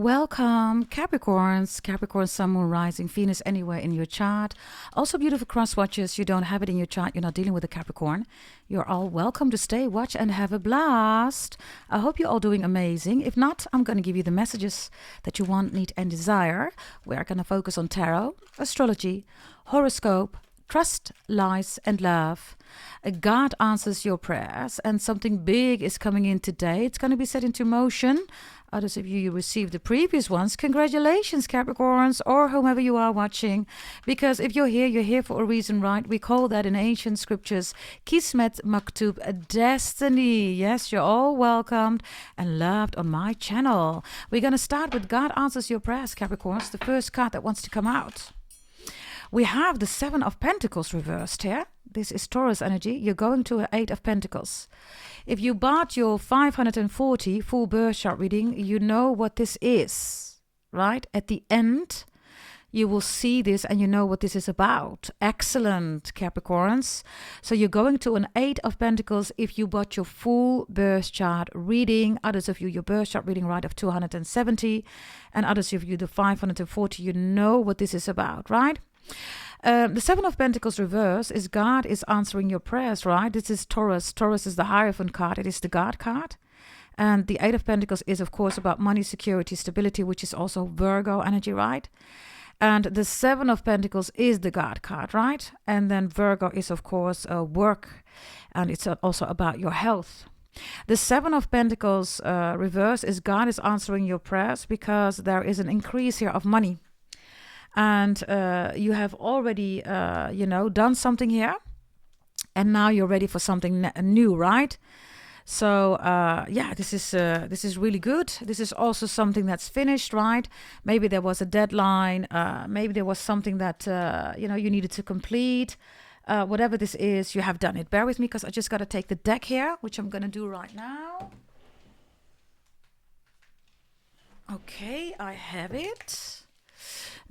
Welcome, Capricorns, Capricorn, Sun, Moon, Rising, Venus, anywhere in your chart. Also, beautiful cross watchers, you don't have it in your chart, you're not dealing with a Capricorn. You're all welcome to stay, watch, and have a blast. I hope you're all doing amazing. If not, I'm going to give you the messages that you want, need, and desire. We're going to focus on tarot, astrology, horoscope, trust, lies, and love. God answers your prayers, and something big is coming in today. It's going to be set into motion. Others of you received the previous ones. Congratulations, Capricorns, or whomever you are watching. Because if you're here for a reason, right? We call that in ancient scriptures, Kismet Maktub, destiny. Yes, you're all welcomed and loved on my channel. We're going to start with God answers your prayers, Capricorns. The first card that wants to come out. We have the Seven of Pentacles reversed here. This is Taurus energy. You're going to an Eight of Pentacles. If you bought your 540 full birth chart reading, you know what this is, right? At the end, you will see this and you know what this is about. Excellent, Capricorns. So you're going to an Eight of Pentacles if you bought your full birth chart reading. Others of you, your birth chart reading, right, of 270. And others of you, the 540, you know what this is about, right? The Seven of Pentacles reverse is God is answering your prayers, right? This is Taurus. Taurus is the Hierophant card. It is the God card. And the Eight of Pentacles is, of course, about money, security, stability, which is also Virgo energy, right? And the Seven of Pentacles is the God card, right? And then Virgo is, of course, work. And it's also about your health. The Seven of Pentacles reverse is God is answering your prayers because there is an increase here of money. And you have already, done something here. And now you're ready for something new, right? So, this is really good. This is also something that's finished, right? Maybe there was a deadline. Maybe there was something that, you needed to complete. Whatever this is, you have done it. Bear with me because I just got to take the deck here, which I'm going to do right now. Okay, I have it.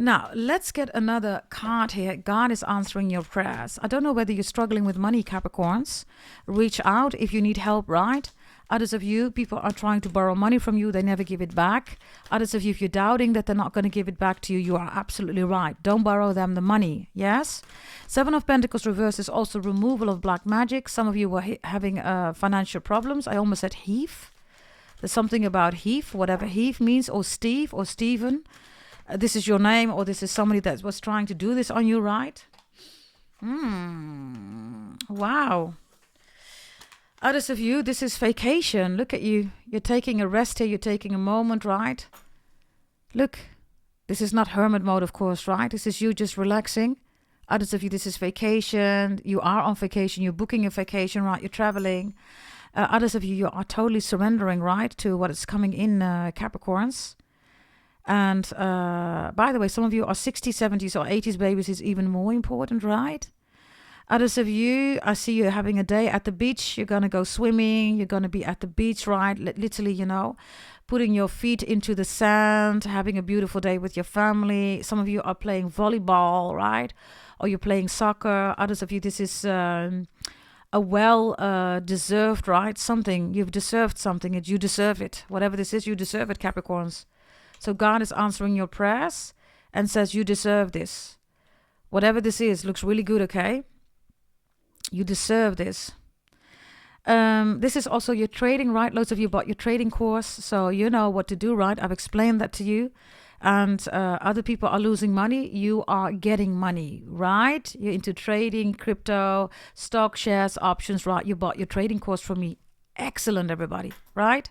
Now, let's get another card here. God is answering your prayers. I don't know whether you're struggling with money, Capricorns. Reach out if you need help, right? Others of you, people are trying to borrow money from you. They never give it back. Others of you, if you're doubting that they're not going to give it back to you, you are absolutely right. Don't borrow them the money, yes? Seven of Pentacles reverse is also removal of black magic. Some of you were having financial problems. I almost said Heath. There's something about Heath, whatever Heath means, or Steve or Stephen. This is your name, or this is somebody that was trying to do this on you, right? Wow. Others of you, this is vacation. Look at you. You're taking a rest here. You're taking a moment, right? Look, this is not hermit mode, of course, right? This is you just relaxing. Others of you, this is vacation. You are on vacation. You're booking a vacation, right? You're traveling. Others of you, you are totally surrendering, right, to what is coming in, Capricorns. And by the way, some of you are 60s, 70s, or 80s babies is even more important, right? Others of you, I see you having a day at the beach. You're going to go swimming. You're going to be at the beach, right? Literally, putting your feet into the sand, having a beautiful day with your family. Some of you are playing volleyball, right? Or you're playing soccer. Others of you, this is a well-deserved, right? Something. You've deserved something. You deserve it. Whatever this is, you deserve it, Capricorns. So God is answering your prayers and says you deserve this. Whatever this is, looks really good, okay? You deserve this. This is also your trading, right? Loads of you bought your trading course, so you know what to do, right? I've explained that to you. And other people are losing money. You are getting money, right? You're into trading, crypto, stock, shares, options, right? You bought your trading course from me. Excellent, everybody, right?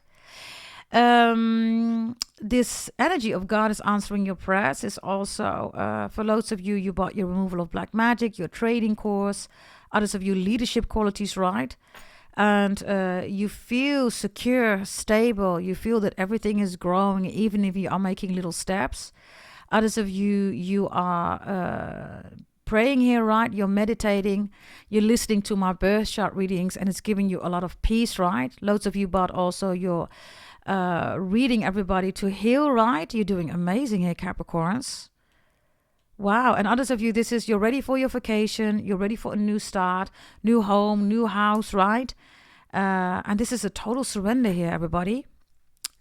This energy of God is answering your prayers is also for loads of you, you bought your removal of black magic, your trading course. Others of you, leadership qualities, right? And you feel secure, stable. You feel that everything is growing, even if you are making little steps. Others of you, you are praying here, right? You're meditating. You're listening to my birth chart readings, and it's giving you a lot of peace, right? Loads of you bought also your reading everybody to heal, right? You're doing amazing here, Capricorns. Wow. And others of you, this is you're ready for your vacation. You're ready for a new start, new home, new house, right? And this is a total surrender here, everybody.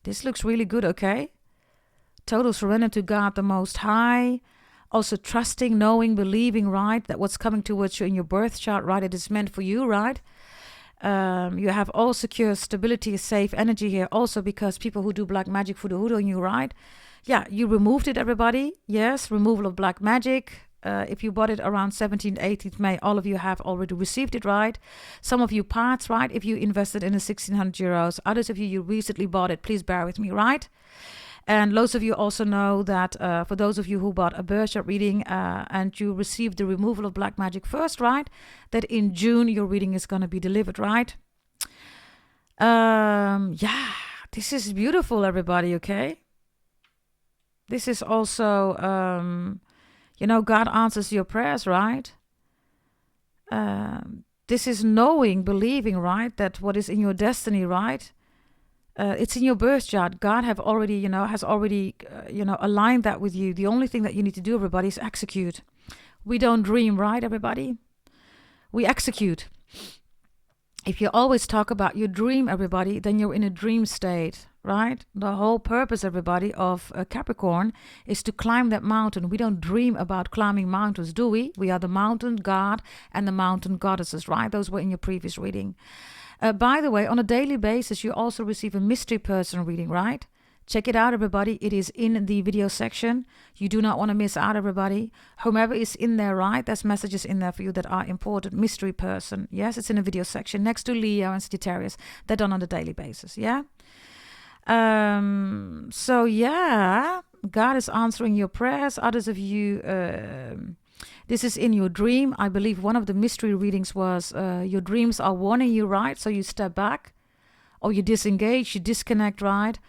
This looks really good, okay? Total surrender to God the Most High. Also trusting, knowing, believing, right, that what's coming towards you in your birth chart, right, it is meant for you, right? You have all secure stability, safe energy here. Also because people who do black magic voodoo on you, right? Yeah, you removed it, everybody. Yes, removal of black magic. If you bought it around 17th, 18th May, all of you have already received it, right? Some of you parts, right? If you invested in a 1,600 euros. Others of you, you recently bought it. Please bear with me, right? And loads of you also know that for those of you who bought a birth chart reading and you received the removal of black magic first, right? That in June your reading is going to be delivered, right? Yeah, this is beautiful, everybody, okay? This is also, God answers your prayers, right? This is knowing, believing, right? That what is in your destiny, right? It's in your birth chart. God has already aligned that with you. The only thing that you need to do, everybody, is execute. We don't dream, right, everybody? We execute. If you always talk about your dream, everybody, then you're in a dream state, right? The whole purpose, everybody, of Capricorn is to climb that mountain. We don't dream about climbing mountains, do we? We are the mountain god and the mountain goddesses, right? Those were in your previous reading. By the way, on a daily basis, you also receive a mystery person reading, right? Check it out, everybody. It is in the video section. You do not want to miss out, everybody. Whomever is in there, right? There's messages in there for you that are important. Mystery person. Yes, it's in the video section next to Leo and Sagittarius. They're done on a daily basis, yeah? So, yeah, God is answering your prayers. Others of you... this is in your dream. I believe one of the mystery readings was your dreams are warning you, right? So you step back or you disengage, you disconnect, right?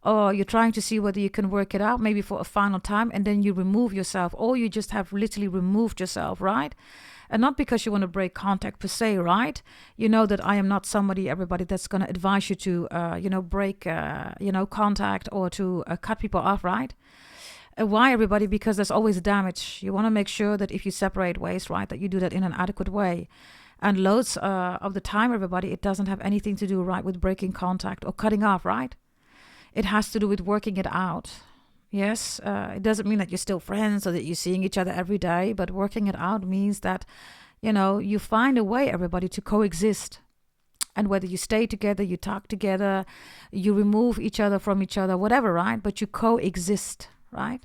Or you're trying to see whether you can work it out, maybe for a final time, and then you remove yourself, or you just have literally removed yourself, right? And not because you want to break contact per se, right? You know that I am not somebody, everybody, that's going to advise you to, break, contact or to cut people off, right? Why, everybody? Because there's always damage. You want to make sure that if you separate ways, right, that you do that in an adequate way. And loads of the time, everybody, it doesn't have anything to do, right, with breaking contact or cutting off, right? It has to do with working it out. Yes, it doesn't mean that you're still friends or that you're seeing each other every day, but working it out means that, you find a way, everybody, to coexist. And whether you stay together, you talk together, you remove each other from each other, whatever, right? But you coexist, right?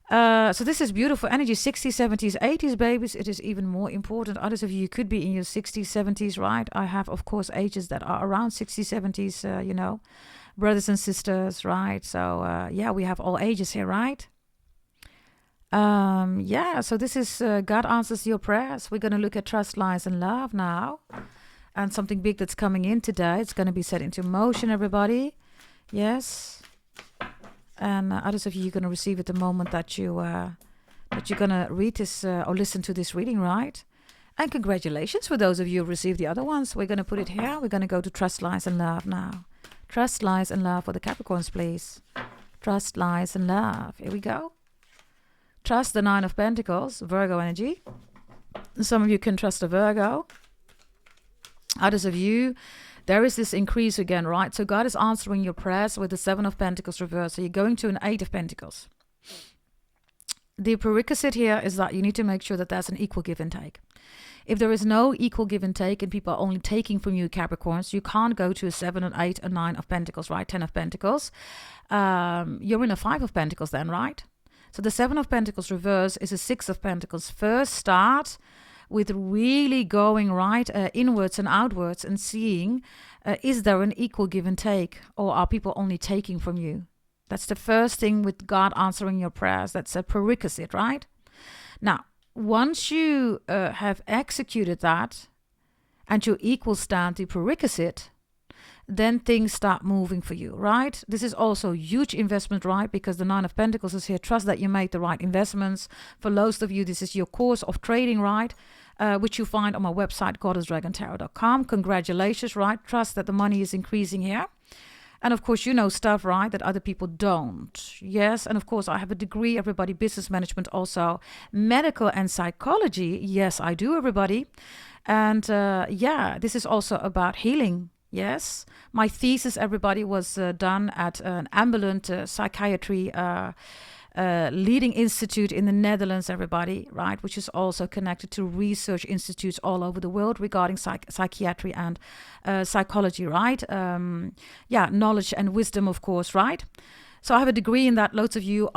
So this is beautiful energy, 60s, 70s, 80s, babies. It is even more important. Others of you could be in your 60s, 70s, right? I have, of course, ages that are around 60s, 70s, brothers and sisters, right? So, we have all ages here, right? So this is God answers your prayers. We're going to look at trust, lies, and love now. And something big that's coming in today. It's going to be set into motion, everybody. Yes. And others of you are going to receive it the moment that you're going to read this or listen to this reading, right? And congratulations for those of you who received the other ones. We're going to put it here. We're going to go to trust, lies, and love now. Trust, lies, and love for the Capricorns, please. Trust, lies, and love. Here we go. Trust, the Nine of Pentacles, Virgo energy. Some of you can trust a Virgo. Others of you, there is this increase again, right? So God is answering your prayers with the Seven of Pentacles reversed. So you're going to an Eight of Pentacles. The prerequisite here is that you need to make sure that there's an equal give and take. If there is no equal give and take and people are only taking from you, Capricorns, you can't go to a 7, an 8, a 9 of Pentacles, right? 10 of Pentacles. You're in a 5 of Pentacles then, right? So the 7 of Pentacles reverse is a 6 of Pentacles. First start with really going right inwards and outwards and seeing, is there an equal give and take, or are people only taking from you? That's the first thing with God answering your prayers. That's a prerequisite, right? Now, once you have executed that and you equal stand the prerequisite, then things start moving for you, right? This is also a huge investment, right? Because the 9 of Pentacles is here. Trust that you made the right investments. For most of you, this is your course of trading, right? Which you find on my website, goddessdragontarot.com. Congratulations, right? Trust that the money is increasing here. And of course, you know stuff, right, that other people don't. Yes, and of course, I have a degree, everybody, business management also. Medical and psychology, yes, I do, everybody. And this is also about healing. Yes, my thesis, everybody, was done at an ambulant psychiatry leading institute in the Netherlands, everybody, right? Which is also connected to research institutes all over the world regarding psychiatry and psychology, right? Knowledge and wisdom, of course, right? So I have a degree in that. Loads of you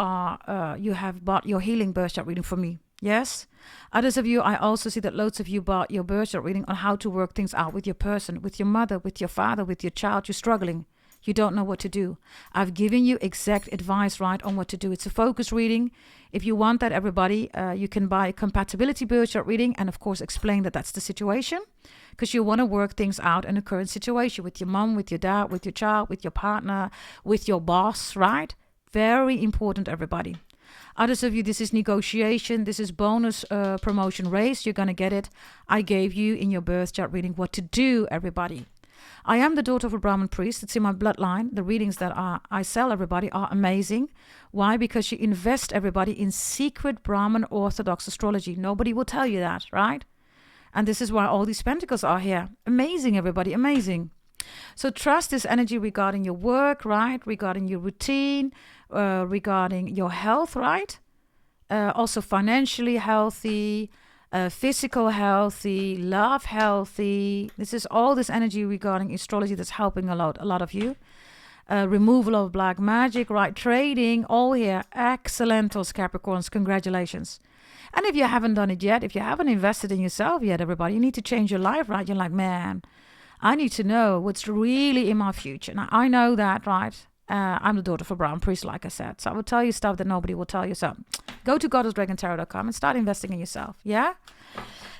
you have bought your healing birth chart reading from me. Yes. Others of you, I also see that loads of you bought your birth chart reading on how to work things out with your person, with your mother, with your father, with your child. You're struggling. You don't know what to do. I've given you exact advice, right, on what to do. It's a focus reading. If you want that, everybody, you can buy a compatibility birth chart reading and, of course, explain that that's the situation because you want to work things out in a current situation with your mom, with your dad, with your child, with your partner, with your boss, right? Very important, everybody. Others of you, this is negotiation. This is bonus promotion raise. You're going to get it. I gave you in your birth chart reading what to do, everybody. I am the daughter of a Brahmin priest. It's in my bloodline. The readings that I sell, everybody, are amazing. Why? Because you invest, everybody, in secret Brahmin Orthodox astrology. Nobody will tell you that, right? And this is why all these pentacles are here. Amazing, everybody, amazing. So trust this energy regarding your work, right? Regarding your routine, regarding your health, right? Also financially healthy, physical healthy, love healthy. This is all this energy regarding astrology that's helping a lot of you. Removal of black magic, right? Trading, all here. Excellentos, Capricorns. Congratulations. And if you haven't done it yet, if you haven't invested in yourself yet, everybody, you need to change your life, right? You're like, man, I need to know what's really in my future. Now, I know that, right? I'm the daughter of a brown priest, like I said. So I will tell you stuff that nobody will tell you. So go to goddessdragontarot.com and start investing in yourself. Yeah?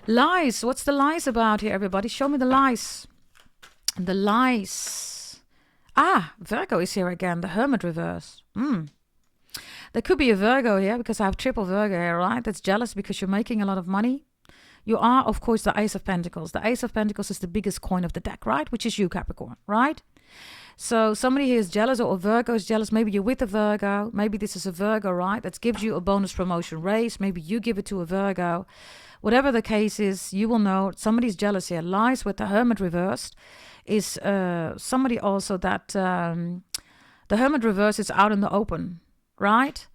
Lies. What's the lies about here, everybody? Show me the lies. The lies. Virgo is here again. The Hermit reverse. There could be a Virgo here because I have triple Virgo here, right? That's jealous because you're making a lot of money. You are, of course, the Ace of Pentacles. The Ace of Pentacles is the biggest coin of the deck, right? Which is you, Capricorn, right? So somebody here is jealous or a Virgo is jealous. Maybe you're with a Virgo. Maybe this is a Virgo, right? That gives you a bonus promotion raise. Maybe you give it to a Virgo. Whatever the case is, you will know somebody's jealous here. Lies with the Hermit reversed is somebody also that the Hermit reverse is out in the open, right?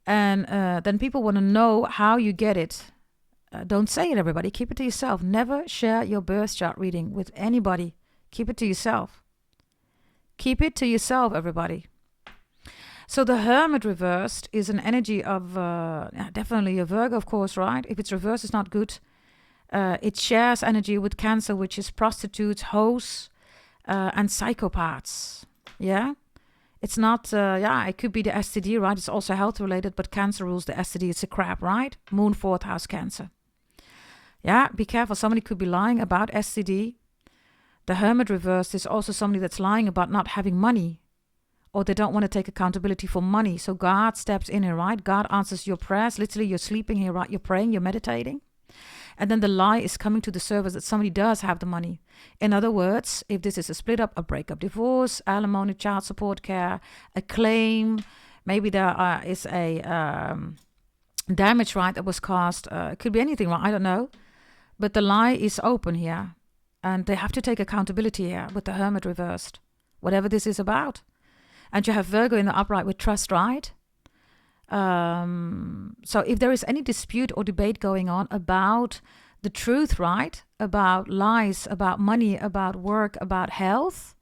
And then people want to know how you get it. Don't say it, everybody. Keep it to yourself. Never share your birth chart reading with anybody. Keep it to yourself. Keep it to yourself, everybody. So the Hermit reversed is an energy of definitely a Virgo, of course, right? If it's reversed, it's not good. It shares energy with Cancer, which is prostitutes, hoes, and psychopaths. Yeah? It's not, it could be the STD, right? It's also health related, but Cancer rules the STD. It's a crap, right? Moon, 4th house, Cancer. Yeah, be careful. Somebody could be lying about STD. The Hermit reversed is also somebody that's lying about not having money, or they don't want to take accountability for money. So God steps in here, right? God answers your prayers. Literally, you're sleeping here, right? You're praying, you're meditating. And then the lie is coming to the surface that somebody does have the money. In other words, if this is a split up, a breakup, divorce, alimony, child support care, a claim, maybe there is a damage, right, that was caused. It could be anything, right? I don't know. But the lie is open here. And they have to take accountability here with the Hermit reversed. Whatever this is about. And you have Virgo in the upright with trust, right? So if there is any dispute or debate going on about the truth, right? About lies, about money, about work, about health,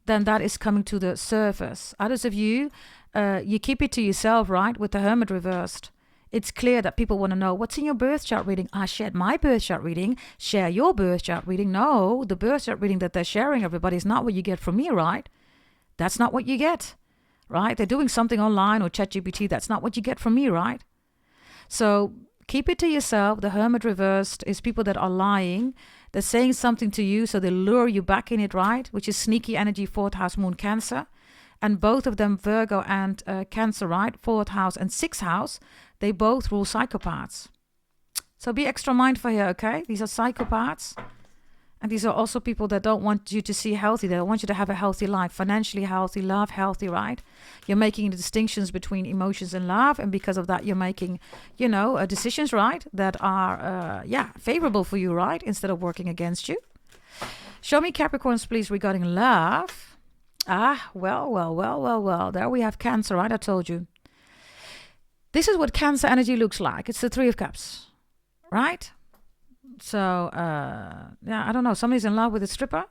then that is coming to the surface. Others of you, you keep it to yourself, right? With the Hermit reversed. It's clear that people want to know what's in your birth chart reading. I shared my birth chart reading. Share your birth chart reading. No, the birth chart reading that they're sharing, everybody, is not what you get from me, right? That's not what you get, right? They're doing something online or ChatGPT. That's not what you get from me, right? So keep it to yourself. The Hermit reversed is people that are lying. They're saying something to you, so they lure you back in it, right? Which is sneaky energy, 4th house, Moon, Cancer. And both of them, Virgo and Cancer, right? 4th house and 6th house, they both rule psychopaths. So be extra mindful here, okay? These are psychopaths. And these are also people that don't want you to see healthy. They don't want you to have a healthy life, financially healthy, love healthy, right? You're making the distinctions between emotions and love. And because of that, you're making, decisions, right? That are, favorable for you, right? Instead of working against you. Show me Capricorns, please, regarding love. Well. There we have Cancer, right? I told you. This is what Cancer energy looks like. It's the Three of Cups, right? So, I don't know. Somebody's in love with a stripper.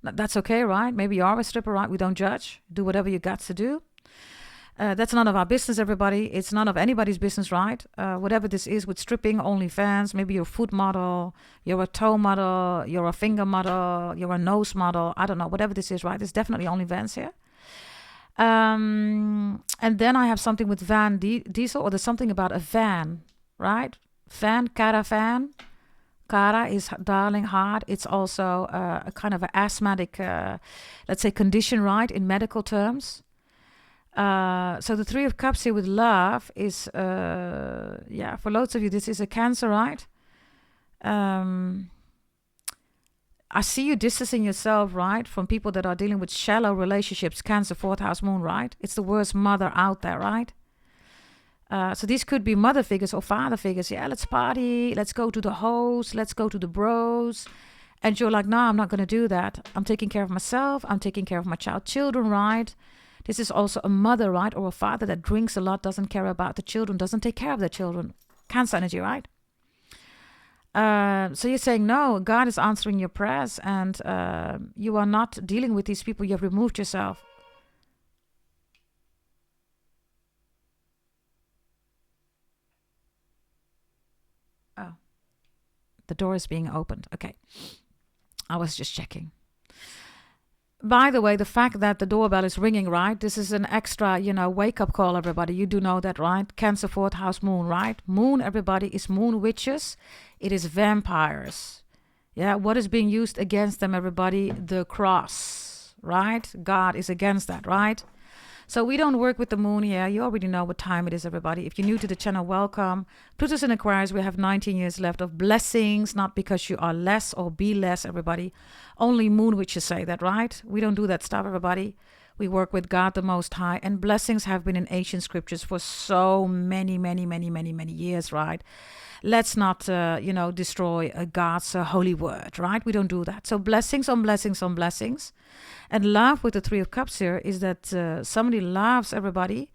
That's okay, right? Maybe you are a stripper, right? We don't judge. Do whatever you got to do. That's none of our business, everybody. It's none of anybody's business, right? Whatever this is with stripping, OnlyFans, maybe you're a foot model, you're a toe model, you're a finger model, you're a nose model. I don't know. Whatever this is, right? There's definitely OnlyFans here. And then I have something with Van Diesel, or there's something about a van, right? Caravan. Cara is darling, hard. It's also a kind of an asthmatic, let's say, condition, right? In medical terms. So the Three of Cups here with love is, for loads of you, this is a Cancer, right? I see you distancing yourself, right, from people that are dealing with shallow relationships. Cancer, 4th house moon, right? It's the worst mother out there, right? So these could be mother figures or father figures. Yeah, let's party. Let's go to the host. Let's go to the bros. And you're like, no, I'm not going to do that. I'm taking care of myself. I'm taking care of my children, right? This is also a mother, right? Or a father that drinks a lot, doesn't care about the children, doesn't take care of their children. Cancer energy, right? So you're saying, no, God is answering your prayers, and you are not dealing with these people. You have removed yourself. Oh, the door is being opened. Okay. I was just checking. By the way, the fact that the doorbell is ringing, right? This is an extra, wake-up call, everybody. You do know that, right? Cancer, 4th house moon, right? Moon, everybody, is moon witches. It is vampires. Yeah, what is being used against them, everybody? The cross, right? God is against that, right? So we don't work with the moon here. You already know what time it is, everybody. If you're new to the channel, welcome. Pluto's in Aquarius. We have 19 years left of blessings, not because you are less or be less, everybody. Only moon witches say that, right? We don't do that stuff, everybody. We work with God the Most High, and blessings have been in ancient scriptures for so many years, right? Let's not, destroy God's holy word, right? We don't do that. So blessings on blessings on blessings. And love with the Three of Cups here is that somebody loves everybody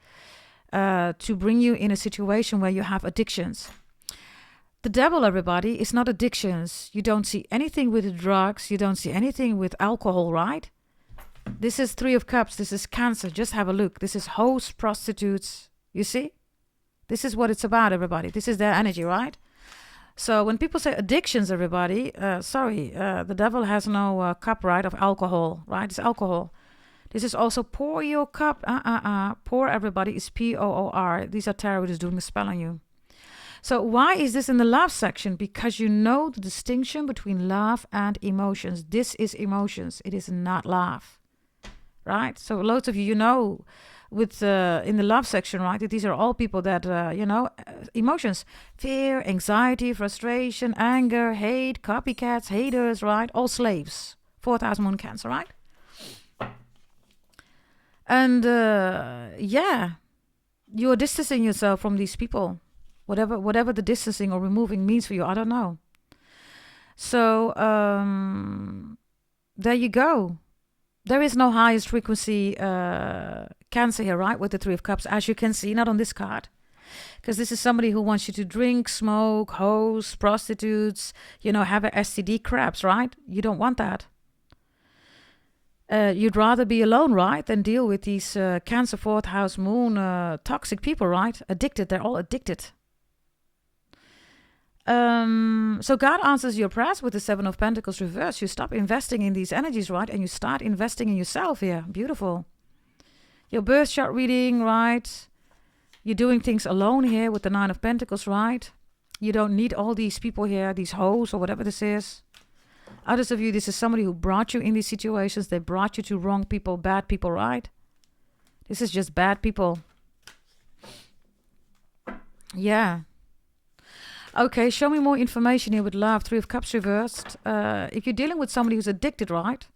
to bring you in a situation where you have addictions. The devil, everybody, is not addictions. You don't see anything with drugs. You don't see anything with alcohol, right? This is Three of Cups. This is Cancer. Just have a look. This is hosts, prostitutes. You see? This is what it's about, everybody. This is their energy, right? So when people say addictions, everybody, the devil has no cup, right, of alcohol, right? It's alcohol. This is also pour your cup. Pour, everybody, is P-O-O-R. These are terrorists doing a spell on you. So why is this in the love section? Because you know the distinction between love and emotions. This is emotions. It is not love, right? So loads of you know with in the love section, right, that these are all people that, emotions, fear, anxiety, frustration, anger, hate, copycats, haters, right? All slaves. 4th house moon Cancer, right? And you're distancing yourself from these people. Whatever the distancing or removing means for you, I don't know. So there you go. There is no highest frequency Cancer here, right, with the Three of Cups, as you can see, not on this card. Because this is somebody who wants you to drink, smoke, host, prostitutes, have a STD crabs, right? You don't want that. You'd rather be alone, right, than deal with these Cancer, 4th house moon toxic people, right? Addicted. They're all addicted. So God answers your prayers with the 7 of Pentacles reverse. You stop investing in these energies, right? And you start investing in yourself here. Beautiful. Your birth chart reading, right? You're doing things alone here with the 9 of Pentacles, right? You don't need all these people here, these hoes or whatever this is. Others of you, this is somebody who brought you in these situations. They brought you to wrong people, bad people, right? This is just bad people. Yeah. Okay, show me more information here with love. 3 of Cups reversed. If you're dealing with somebody who's addicted, right?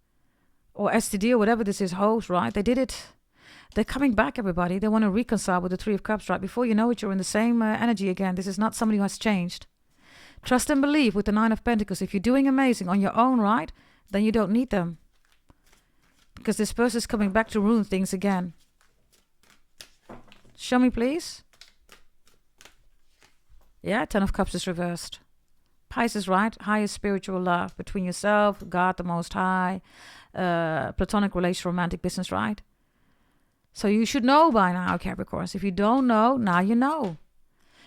Or STD or whatever this is, hoes, right? They did it. They're coming back, everybody. They want to reconcile with the 3 of Cups, right? Before you know it, you're in the same energy again. This is not somebody who has changed. Trust and believe with the 9 of Pentacles. If you're doing amazing on your own, right? then you don't need them. Because this person is coming back to ruin things again. Show me, please. Yeah, Ten of Cups is reversed. Pisces, right? Highest spiritual love between yourself, God, the Most High, platonic relation, romantic business, right? So you should know by now, Capricorns. If you don't know, now you know.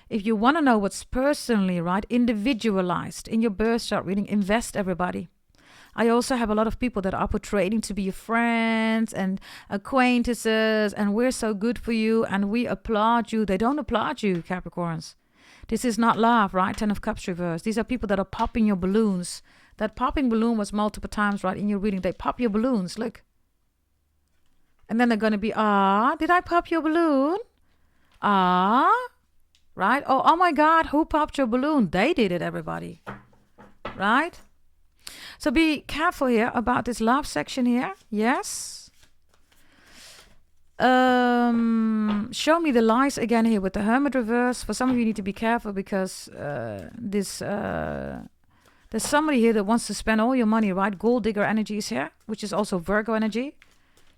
If you want to know what's personally, right, individualized in your birth chart reading, invest, everybody. I also have a lot of people that are portraying to be your friends and acquaintances, and we're so good for you, and we applaud you. They don't applaud you, Capricorns. This is not love, right? Ten of Cups reversed. These are people that are popping your balloons. That popping balloon was multiple times, right, in your reading. They pop your balloons, look. And then they're going to be, did I pop your balloon? Right? Oh my God, who popped your balloon? They did it, everybody. Right? So be careful here about this love section here. Yes. Show me the lies again here with the Hermit reverse. For some of you, need to be careful because there's somebody here that wants to spend all your money, right? Gold digger energy is here, which is also Virgo energy.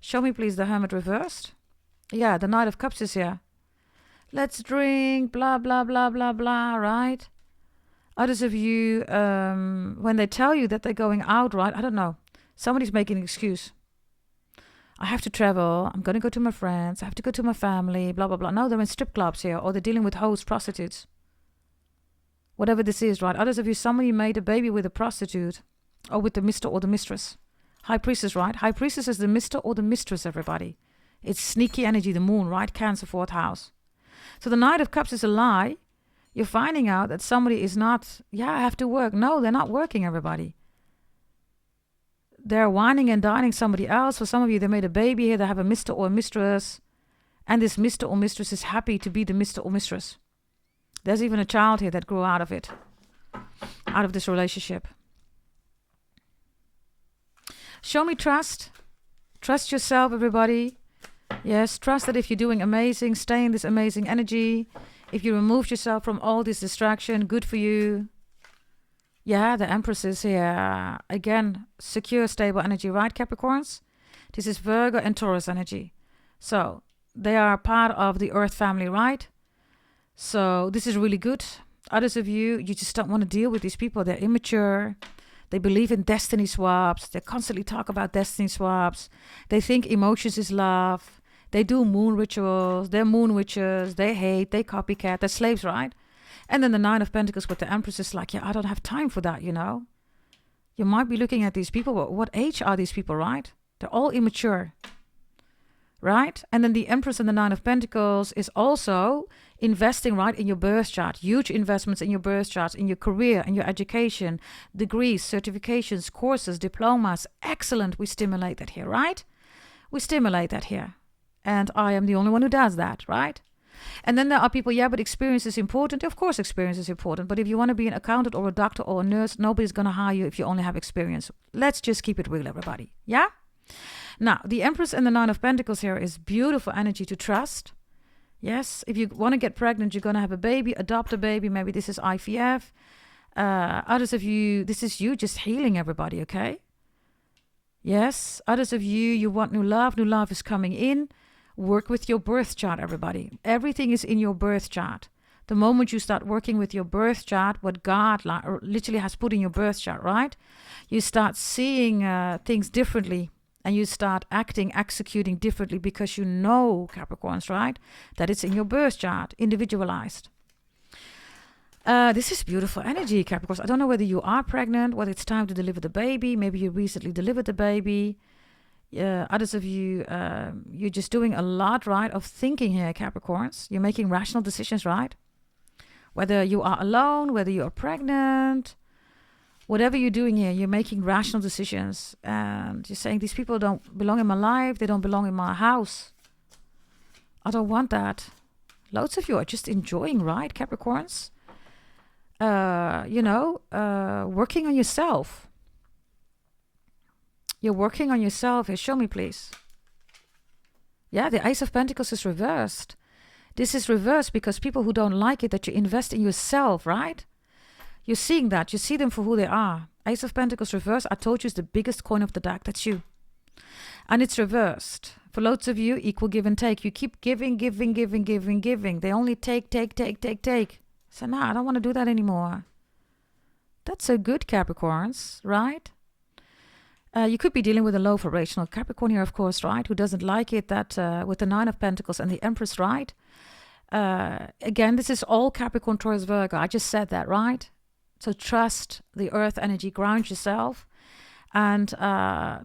Show me, please, the Hermit reversed. Yeah, the Knight of Cups is here. Let's drink, blah, blah, blah, blah, blah, right? Others of you, when they tell you that they're going out, right? I don't know. Somebody's making an excuse. I have to travel. I'm going to go to my friends. I have to go to my family, blah, blah, blah. No, they're in strip clubs here, or they're dealing with hosts, prostitutes. Whatever this is, right? Others of you, somebody made a baby with a prostitute, or with the Mr. or the Mistress. High Priestess, right? High Priestess is the Mr. or the Mistress, everybody. It's sneaky energy, the moon, right? Cancer, 4th house. So the Knight of Cups is a lie. You're finding out that somebody is not, I have to work. No, they're not working, everybody. They're whining and dining somebody else. For some of you, they made a baby here. They have a Mr. or a Mistress. And this Mr. or Mistress is happy to be the Mr. or Mistress. There's even a child here that grew out of it. Out of this relationship. Show me trust. Trust yourself, everybody. Yes, trust that if you're doing amazing, stay in this amazing energy. If you remove yourself from all this distraction, good for you. Yeah, the Empress is here. Again, secure, stable energy, right, Capricorns? This is Virgo and Taurus energy. So, they are part of the Earth family, right? So, this is really good. Others of you, you just don't want to deal with these people. They're immature. They believe in destiny swaps. They constantly talk about destiny swaps. They think emotions is love. They do moon rituals. They're moon witches. They hate. They copycat. They're slaves, right? And then the Nine of Pentacles with the Empress is like, I don't have time for that, you know. You might be looking at these people. But what age are these people, right? They're all immature, right? And then the Empress and the Nine of Pentacles is also investing, right, in your birth chart. Huge investments in your birth chart, in your career, in your education, degrees, certifications, courses, diplomas. Excellent. We stimulate that here, right? We stimulate that here. And I am the only one who does that, right? And then there are people, but experience is important. Of course, experience is important. But if you want to be an accountant or a doctor or a nurse, nobody's going to hire you if you only have experience. Let's just keep it real, everybody. Yeah? Now, the Empress and the Nine of Pentacles here is beautiful energy to trust. Yes, if you want to get pregnant, you're going to have a baby, adopt a baby. Maybe this is IVF. Others of you, this is you just healing everybody, okay? Yes, others of you, you want new love. New love is coming in. Work with your birth chart, everybody. Everything is in your birth chart. The moment you start working with your birth chart, what God literally has put in your birth chart, right? You start seeing things differently. And you start acting, executing differently because you know, Capricorns, right? That it's in your birth chart, individualized. This is beautiful energy, Capricorns. I don't know whether you are pregnant, whether it's time to deliver the baby. Maybe you recently delivered the baby. Others of you, you're just doing a lot, right, of thinking here, Capricorns. You're making rational decisions, right? Whether you are alone, whether you are pregnant, whatever you're doing here, you're making rational decisions. And you're saying, these people don't belong in my life. They don't belong in my house. I don't want that. Loads of you are just enjoying, right, Capricorns? Working on yourself. You're working on yourself here. Show me, please. Yeah, the Ace of Pentacles is reversed. This is reversed because people who don't like it, that you invest in yourself, right? You're seeing that. You see them for who they are. Ace of Pentacles reversed, I told you, is the biggest coin of the deck. That's you. And it's reversed. For loads of you, equal give and take. You keep giving, giving, giving, giving, giving. They only take, take, take, take, take. So no, I don't want to do that anymore. That's so good, Capricorns, right? You could be dealing with a low vibrational Capricorn here, of course, right? Who doesn't like it that with the Nine of Pentacles and the Empress, right? Again, this is all Capricorn, Taurus, Virgo. I just said that, right? So trust the earth energy, ground yourself. And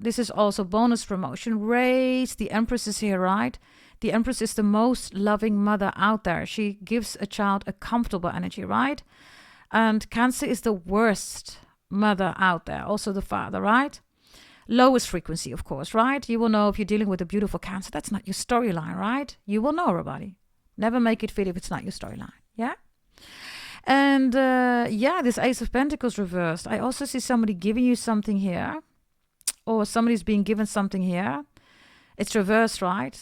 this is also bonus promotion. Raise the Empress is here, right? The Empress is the most loving mother out there. She gives a child a comfortable energy, right? And Cancer is the worst mother out there. Also the father, right? Lowest frequency, of course, right? You will know if you're dealing with a beautiful Cancer. That's not your storyline, right? You will know, everybody. Never make it fit if it's not your storyline, yeah? And yeah, this Ace of Pentacles reversed. I also see somebody giving you something here. Or somebody's being given something here. It's reversed, right?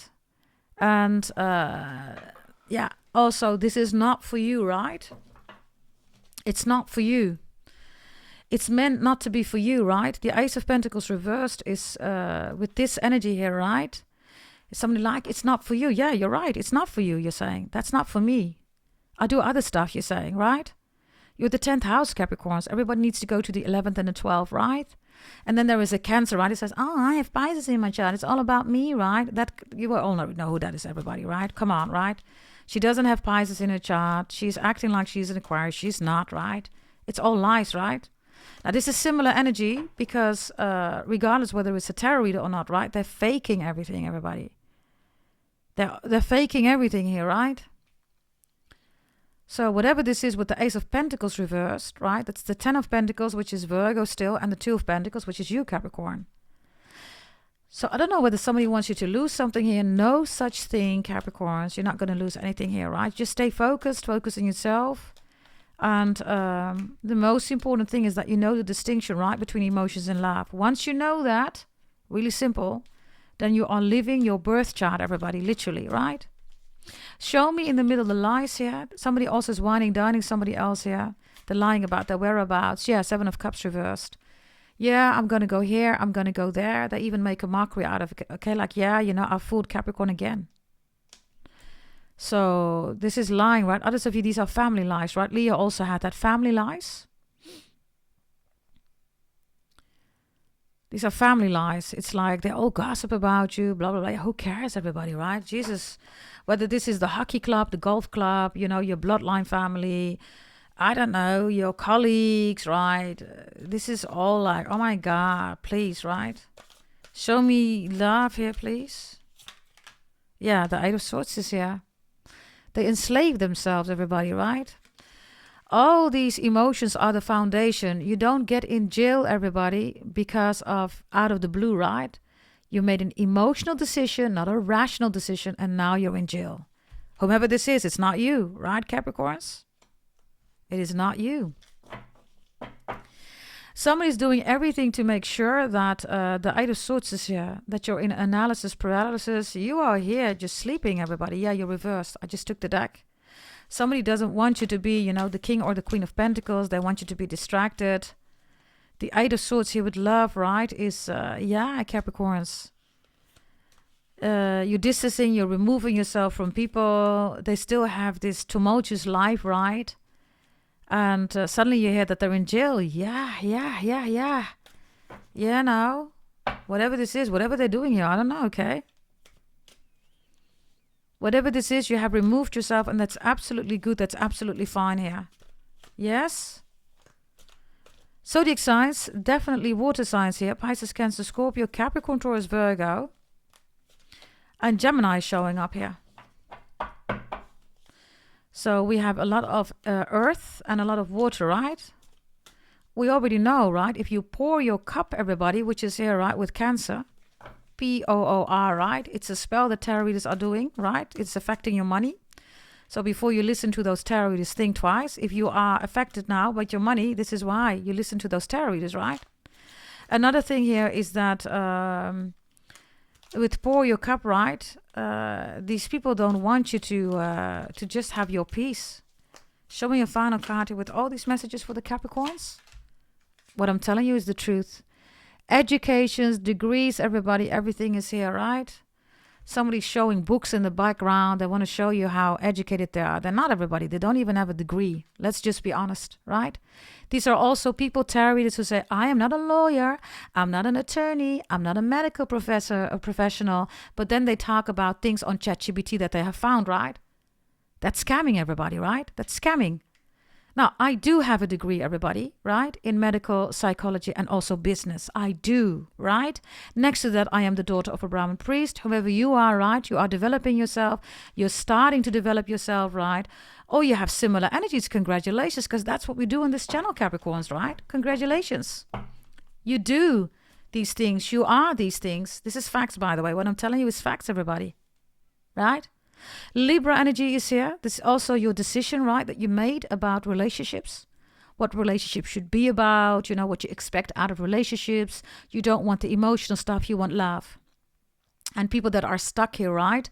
And yeah, also, this is not for you, right? It's not for you. It's meant not to be for you, right? The Ace of Pentacles reversed is with this energy here, right? Is somebody like, it's not for you. Yeah, you're right. It's not for you, you're saying. That's not for me. I do other stuff, you're saying, right? You're the 10th house, Capricorns. Everybody needs to go to the 11th and the 12th, right? And then there is a Cancer, right? It says, oh, I have Pisces in my chart. It's all about me, right? That you will all know who that is, everybody, right? Come on, right? She doesn't have Pisces in her chart. She's acting like she's an Aquarius. She's not, right? It's all lies, right? Now, this is similar energy because regardless whether it's a tarot reader or not, right? They're faking everything, everybody. They're faking everything here, right? So whatever this is with the Ace of Pentacles reversed, right? That's the 10 of Pentacles, which is Virgo still, and the 2 of Pentacles, which is you, Capricorn. So I don't know whether somebody wants you to lose something here. No such thing, Capricorns. You're not going to lose anything here, right? Just stay focused, focus on yourself. And the most important thing is that you know the distinction, right, between emotions and love. Once you know that, really simple, then you are living your birth chart, everybody, literally, right? Show me in the middle the lies here. Somebody also is whining, dining somebody else here. They're lying about their whereabouts. Yeah, 7 of Cups reversed. Yeah, I'm going to go here. I'm going to go there. They even make a mockery out of it. Okay, like, yeah, you know, I fooled Capricorn again. So this is lying, right? Others of you, these are family lies, right? Leo also had that family lies. These are family lies. It's like they all gossip about you, blah, blah, blah. Who cares, everybody, right? Jesus, whether this is the hockey club, the golf club, you know, your bloodline family, I don't know, your colleagues, right? This is all like, oh my God, please, right? Show me love here, please. Yeah, the Eight of Swords is here. They enslave themselves, everybody, right? All these emotions are the foundation. You don't get in jail, everybody, because of out of the blue, right? You made an emotional decision, not a rational decision, and now you're in jail. Whomever this is, it's not you, right, Capricorns? It is not you. Somebody's doing everything to make sure that the Eight of Swords is here, that you're in analysis paralysis. You are here just sleeping, everybody. Yeah, you're reversed. I just took the deck. Somebody doesn't want you to be, you know, the King or the Queen of Pentacles. They want you to be distracted. The Eight of Swords here with love, right, is, yeah, Capricorns. You're distancing, you're removing yourself from people. They still have this tumultuous life, right? And suddenly you hear that they're in jail. Yeah. Yeah, no. Whatever this is, whatever they're doing here, I don't know, okay? Whatever this is, you have removed yourself, and that's absolutely good. That's absolutely fine here. Yes? Zodiac signs, definitely water signs here. Pisces, Cancer, Scorpio, Capricorn, Taurus, Virgo. And Gemini is showing up here. So we have a lot of earth and a lot of water, right? We already know, right? If you pour your cup, everybody, which is here, right, with Cancer, P-O-O-R, right? It's a spell that tarot readers are doing, right? It's affecting your money. So before you listen to those tarot readers, think twice. If you are affected now by your money, this is why you listen to those tarot readers, right? Another thing here is that with pour your cup, right? These people don't want you to just have your peace. Show me a final card here with all these messages for the Capricorns. What I'm telling you is the truth. Educations, degrees, everybody, everything is here, right? Somebody's showing books in the background. They want to show you how educated they are. They're not everybody. They don't even have a degree. Let's just be honest, right? These are also people, tarot readers, who say, I am not a lawyer. I'm not an attorney. I'm not a medical professor or professional. But then they talk about things on ChatGPT that they have found, right? That's scamming everybody, right? That's scamming. Now, I do have a degree, everybody, right? In medical psychology and also business. I do, right? Next to that, I am the daughter of a Brahmin priest. Whoever you are, right? You are developing yourself. You're starting to develop yourself, right? Or you have similar energies. Congratulations, because that's what we do on this channel, Capricorns, right? Congratulations. You do these things. You are these things. This is facts, by the way. What I'm telling you is facts, everybody, right? Libra energy is here. This is also your decision, right, that you made about relationships. What relationships should be about, you know, what you expect out of relationships. You don't want the emotional stuff, you want love. And people that are stuck here, right,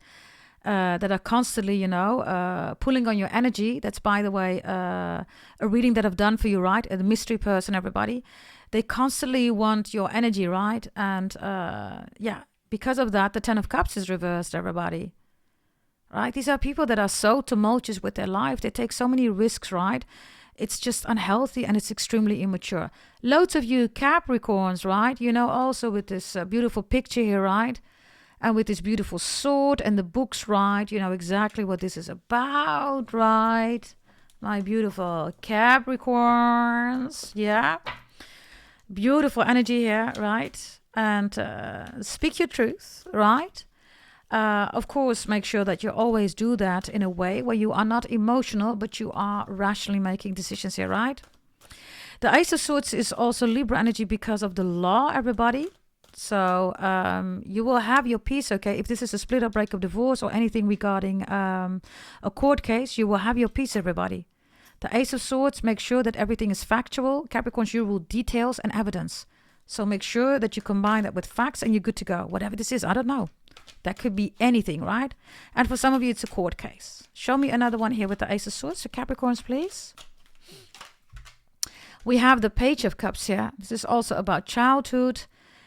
that are constantly, you know, pulling on your energy. That's, by the way, a reading that I've done for you, right? The mystery person, everybody. They constantly want your energy, right? And yeah, because of that, the 10 of Cups is reversed, everybody. Right? These are people that are so tumultuous with their life. They take so many risks, right? It's just unhealthy and it's extremely immature. Loads of you Capricorns, right? You know, also with this beautiful picture here, right? And with this beautiful sword and the books, right? You know exactly what this is about, right? My beautiful Capricorns. Yeah. Beautiful energy here, right? And speak your truth, right? Of course, make sure that you always do that in a way where you are not emotional, but you are rationally making decisions here, right? The Ace of Swords is also Libra energy because of the law, everybody. So you will have your peace, okay? If this is a split up, breakup, divorce, or anything regarding a court case, you will have your peace, everybody. The Ace of Swords, make sure that everything is factual. Capricorns, you rule details and evidence. So make sure that you combine that with facts and you're good to go. Whatever this is, I don't know. That could be anything, right? And for some of you, it's a court case. Show me another one here with the Ace of Swords. So Capricorns, please. We have the Page of Cups here. This is also about childhood.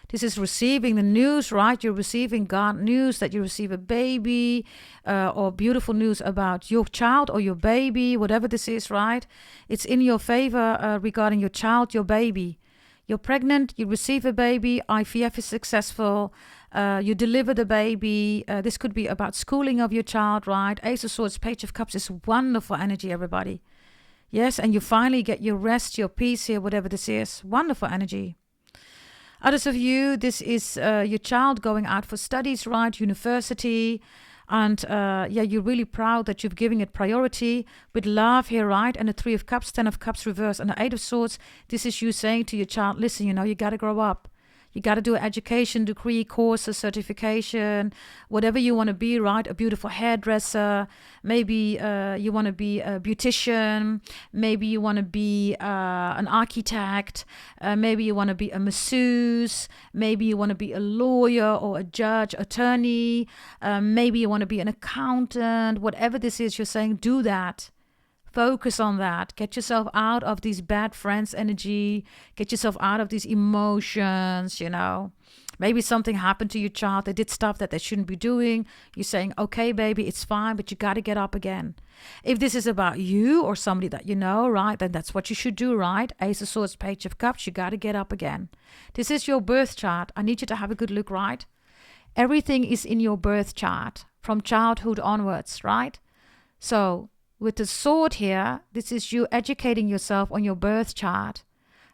This is receiving the news, right? You're receiving God news that you receive a baby or beautiful news about your child or your baby, whatever this is, right? It's in your favor regarding your child, your baby. You're pregnant, you receive a baby, IVF is successful, you deliver the baby. This could be about schooling of your child, right? Ace of Swords, Page of Cups is wonderful energy, everybody. Yes, and you finally get your rest, your peace here, whatever this is. Wonderful energy. Others of you, this is your child going out for studies, right? University. And yeah, you're really proud that you've given it priority with love here, right? And the 3 of Cups, 10 of Cups reverse, and the 8 of Swords. This is you saying to your child, listen, you know, you got to grow up. You got to do an education, degree, course, a certification, whatever you want to be, right? A beautiful hairdresser. Maybe you want to be a beautician. Maybe you want to be an architect. Maybe you want to be a masseuse. Maybe you want to be a lawyer or a judge, attorney. Maybe you want to be an accountant. Whatever this is, you're saying, do that. Focus on that. Get yourself out of these bad friends energy. Get yourself out of these emotions, you know. Maybe something happened to your child. They did stuff that they shouldn't be doing. You're saying, okay, baby, it's fine, but you got to get up again. If this is about you or somebody that you know, right, then that's what you should do, right? Ace of Swords, Page of Cups, you got to get up again. This is your birth chart. I need you to have a good look, right? Everything is in your birth chart from childhood onwards, right? So with the sword here, this is you educating yourself on your birth chart.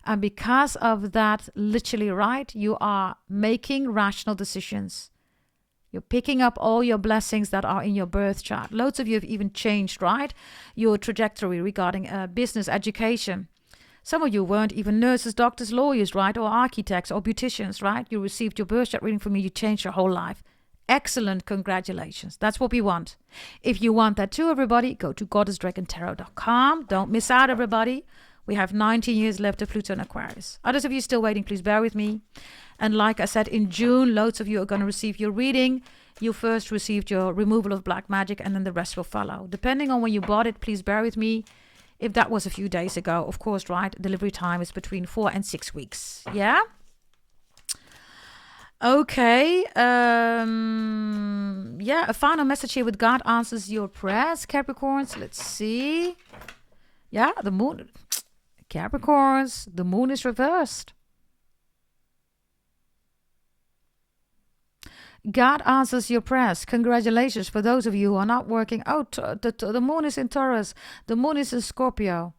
And because of that, literally, right, you are making rational decisions. You're picking up all your blessings that are in your birth chart. Loads of you have even changed, right, your trajectory regarding business, education. Some of you weren't even nurses, doctors, lawyers, right, or architects or beauticians, right? You received your birth chart reading from me. You changed your whole life. Excellent. Congratulations. That's what we want. If you want that too, everybody, go to goddessdragontarot.com. Don't miss out, everybody. We have 19 years left of Pluto and Aquarius. Others of you still waiting, please bear with me. And like I said, in June, loads of you are going to receive your reading. You first received your removal of black magic and then the rest will follow. Depending on when you bought it, please bear with me. If that was a few days ago, of course, right? Delivery time is between 4 and 6 weeks. Yeah? Okay. Yeah, a final message here with God answers your prayers, Capricorns. Let's see. Yeah, the moon. Capricorns, the moon is reversed. God answers your prayers. Congratulations for those of you who are not working. Oh, the moon is in Taurus. The moon is in Scorpio.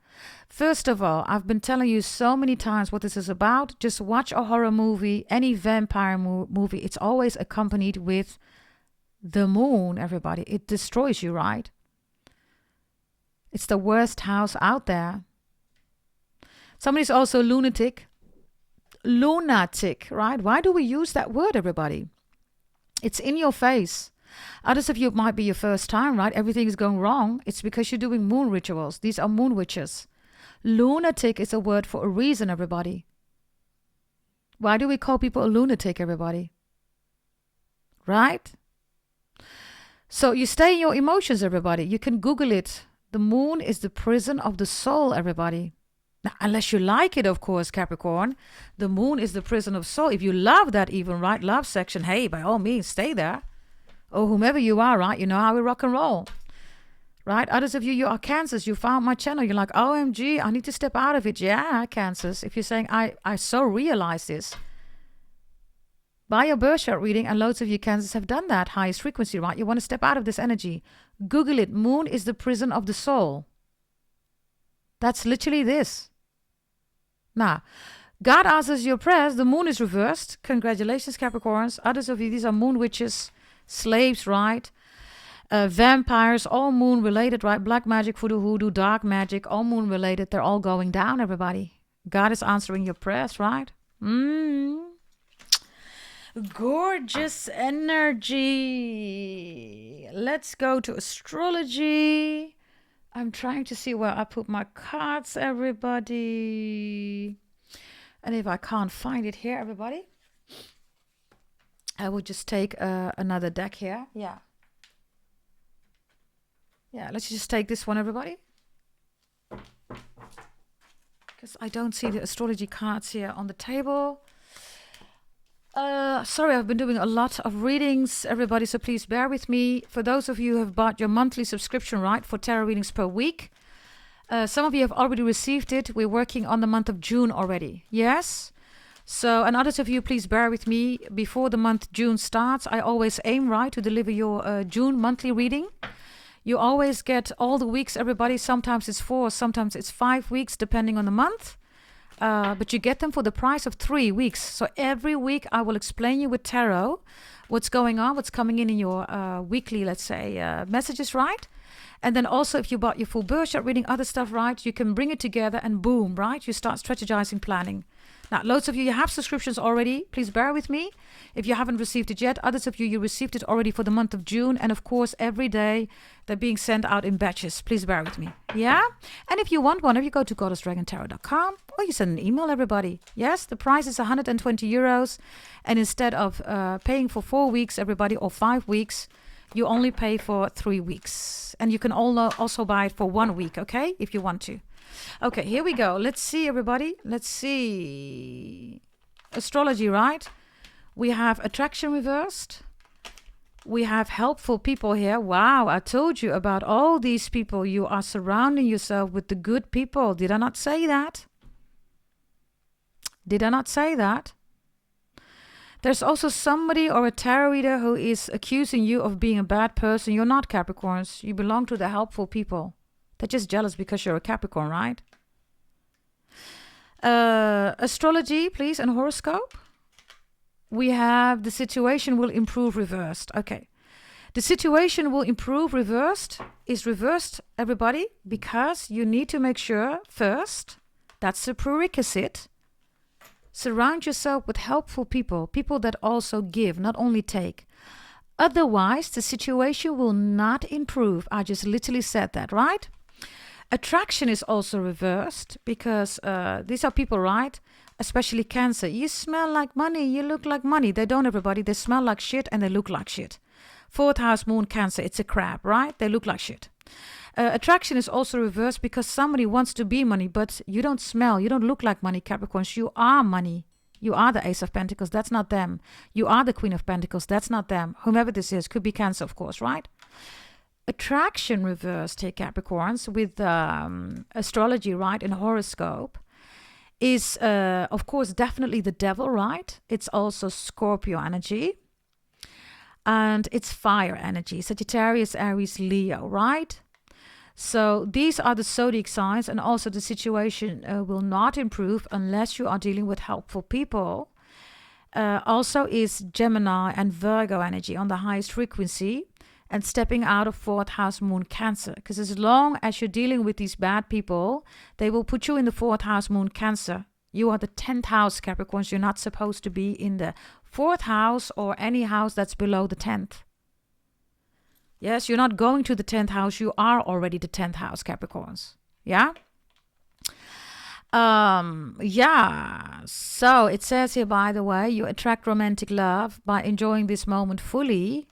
First of all, I've been telling you so many times what this is about. Just watch a horror movie, any vampire movie. It's always accompanied with the moon, everybody. It destroys you, right? It's the worst house out there. Somebody's also lunatic. Lunatic, right? Why do we use that word, everybody? It's in your face. Others of you, it might be your first time, right? Everything is going wrong. It's because you're doing moon rituals. These are moon witches. Lunatic is a word for a reason, everybody. Why do we call people a lunatic, everybody? Right? So you stay in your emotions, everybody. You can Google it. The moon is the prison of the soul, everybody. Now, unless you like it, of course, Capricorn. The moon is the prison of soul. If you love that even, right, love section, hey, by all means, stay there. Or whomever you are, right, you know how we rock and roll. Right? Others of you, you are Cancers. You found my channel. You're like, OMG, I need to step out of it. Yeah, Cancers. If you're saying, I so realize this. Buy your birth chart reading, and loads of you Cancers have done that. Highest frequency, right? You want to step out of this energy. Google it. Moon is the prison of the soul. That's literally this. Now, God answers your prayers. The moon is reversed. Congratulations, Capricorns. Others of you, these are moon witches, slaves, right? Vampires, all moon related, right? Black magic, voodoo, hoodoo, dark magic, all moon related. They're all going down, everybody. God is answering your prayers, right? Gorgeous energy. Let's go to astrology. I'm trying to see where I put my cards, everybody. And if I can't find it here, everybody, I will just take another deck here. Yeah. Yeah, let's just take this one, everybody. Because I don't see the astrology cards here on the table. Sorry, I've been doing a lot of readings, everybody, so please bear with me. For those of you who have bought your monthly subscription, right, for tarot readings per week, some of you have already received it. We're working on the month of June already. Yes? So, and others of you, please bear with me. Before the month June starts, I always aim, right, to deliver your June monthly reading. You always get all the weeks, everybody. Sometimes it's 4, sometimes it's 5 weeks, depending on the month. But you get them for the price of 3 weeks. So every week I will explain you with tarot what's going on, what's coming in your weekly, let's say, messages, right? And then also if you bought your full birth chart reading, other stuff, right? You can bring it together and boom, right? You start strategizing, planning. Now, loads of you have subscriptions already. Please bear with me. If you haven't received it yet, others of you, you received it already for the month of June. And of course, every day they're being sent out in batches. Please bear with me. Yeah? And if you want one, if you go to goddessdragontarot.com or you send an email, everybody. Yes, the price is 120 euros. And instead of paying for 4 weeks, everybody, or 5 weeks, you only pay for 3 weeks. And you can also buy it for 1 week, okay? If you want to. Okay, here we go. Let's see, everybody. Let's see. Astrology, right? We have attraction reversed. We have helpful people here. Wow, I told you about all these people. You are surrounding yourself with the good people. Did I not say that? Did I not say that? There's also somebody or a tarot reader who is accusing you of being a bad person. You're not, Capricorns. You belong to the helpful people. They're just jealous because you're a Capricorn, right? Astrology, please, and horoscope. We have the situation will improve reversed. Okay. The situation will improve reversed is reversed, everybody, because you need to make sure first, that's a prerequisite. Surround yourself with helpful people, people that also give, not only take. Otherwise, the situation will not improve. I just literally said that, right? Attraction is also reversed because these are people, right? Especially Cancer. You smell like money. You look like money. They don't, everybody. They smell like shit and they look like shit. 4th house moon Cancer. It's a crab, right? They look like shit. Attraction is also reversed because somebody wants to be money, but you don't smell, you don't look like money, Capricorns. You are money. You are the Ace of Pentacles. That's not them. You are the Queen of Pentacles. That's not them. Whomever this is. Could be Cancer, of course, right? Attraction reversed here, Capricorns, with astrology, right, and horoscope, is, of course, definitely the devil, right? It's also Scorpio energy. And it's fire energy. Sagittarius, Aries, Leo, right? So these are the zodiac signs, and also the situation will not improve unless you are dealing with helpful people. Also is Gemini and Virgo energy on the highest frequency, and stepping out of 4th house moon Cancer. Because as long as you're dealing with these bad people, they will put you in the 4th house moon Cancer. You are the 10th house, Capricorns. You're not supposed to be in the 4th house or any house that's below the 10th. Yes, you're not going to the 10th house. You are already the 10th house, Capricorns. Yeah? Yeah. So it says here, by the way, you attract romantic love by enjoying this moment fully.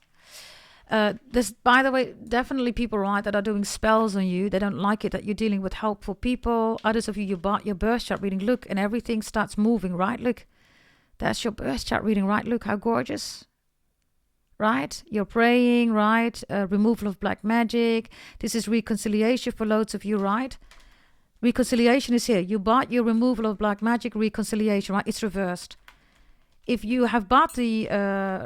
There's, by the way, definitely people, right, that are doing spells on you. They don't like it that you're dealing with helpful people. Others of you, you bought your birth chart reading. Look, and everything starts moving, right? Look, that's your birth chart reading, right? Look, how gorgeous. Right? You're praying, right? Removal of black magic. This is reconciliation for loads of you, right? Reconciliation is here. You bought your removal of black magic, reconciliation, right? It's reversed. If you have bought the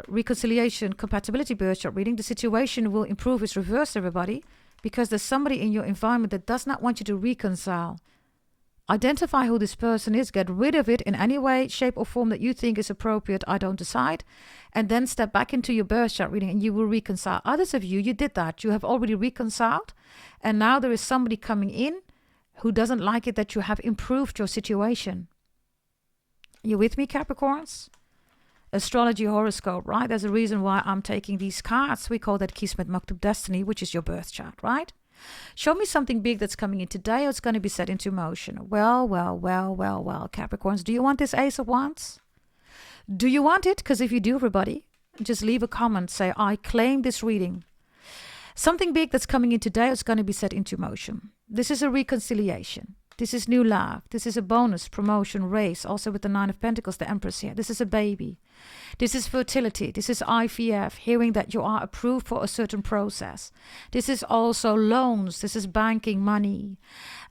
reconciliation compatibility birth chart reading, the situation will improve. It's reversed, everybody, because there's somebody in your environment that does not want you to reconcile. Identify who this person is, get rid of it in any way, shape or form that you think is appropriate. I don't decide. And then step back into your birth chart reading and you will reconcile. Others of you, you did that. You have already reconciled. And now there is somebody coming in who doesn't like it that you have improved your situation. You with me, Capricorns? Astrology horoscope, right? There's a reason why I'm taking these cards. We call that Kismet Maktub Destiny, which is your birth chart, right? Show me something big that's coming in today or it's going to be set into motion. Well, Capricorns. Do you want this Ace of Wands? Do you want it? Because if you do, everybody, just leave a comment. Say, I claim this reading. Something big that's coming in today is going to be set into motion. This is a reconciliation. This is new love. This is a bonus, promotion, race. Also with the 9 of Pentacles, the Empress here. This is a baby. This is fertility. This is IVF, hearing that you are approved for a certain process. This is also loans. This is banking money.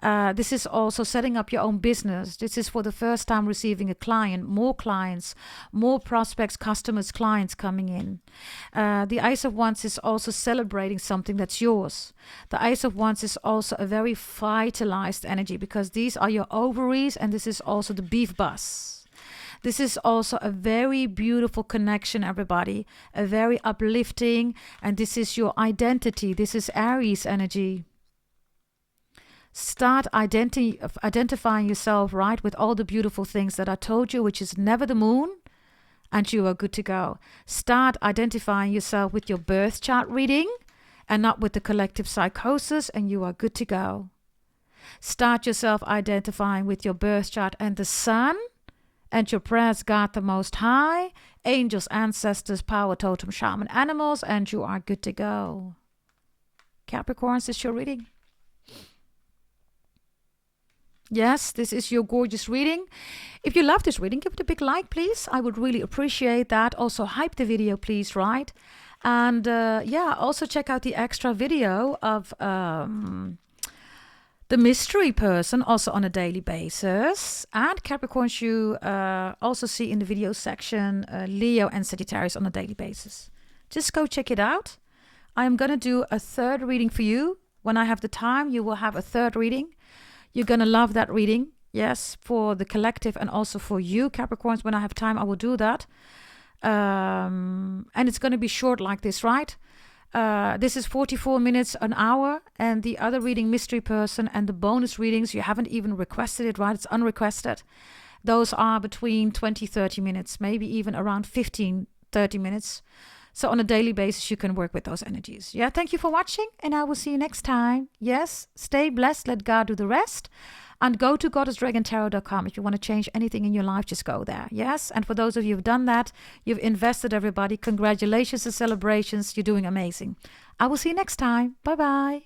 This is also setting up your own business. This is for the first time receiving a client, more clients, more prospects, customers, clients coming in. The Ace of Wands is also celebrating something that's yours. The Ace of Wands is also a very vitalized energy because these are your ovaries and this is also the beef bus. This is also a very beautiful connection, everybody. A very uplifting, and this is your identity. This is Aries energy. Start identifying yourself, right, with all the beautiful things that I told you, which is never the moon, and you are good to go. Start identifying yourself with your birth chart reading and not with the collective psychosis, and you are good to go. Start yourself identifying with your birth chart and the sun, and your prayers, God the Most High, angels, ancestors, power, totem, shaman, animals, and you are good to go. Capricorns, this is your reading. Yes, this is your gorgeous reading. If you love this reading, give it a big like, please. I would really appreciate that. Also, hype the video, please, right? And yeah, also check out the extra video of the mystery person, also on a daily basis. And Capricorns, you also see in the video section Leo and Sagittarius on a daily basis. Just go check it out. I am going to do a third reading for you. When I have the time, you will have a third reading. You're going to love that reading. Yes, for the collective and also for you, Capricorns. When I have time, I will do that. And it's going to be short like this, right? This is 44 minutes, an hour, and the other reading, mystery person, and the bonus readings, you haven't even requested it, right? It's unrequested. Those are between 20-30 minutes, maybe even around 15-30 minutes. So on a daily basis, you can work with those energies. Yeah, thank you for watching, and I will see you next time. Yes, stay blessed, let God do the rest. And go to goddessdragontarot.com. If you want to change anything in your life, just go there. Yes. And for those of you who've done that, you've invested, everybody. Congratulations and celebrations. You're doing amazing. I will see you next time. Bye-bye.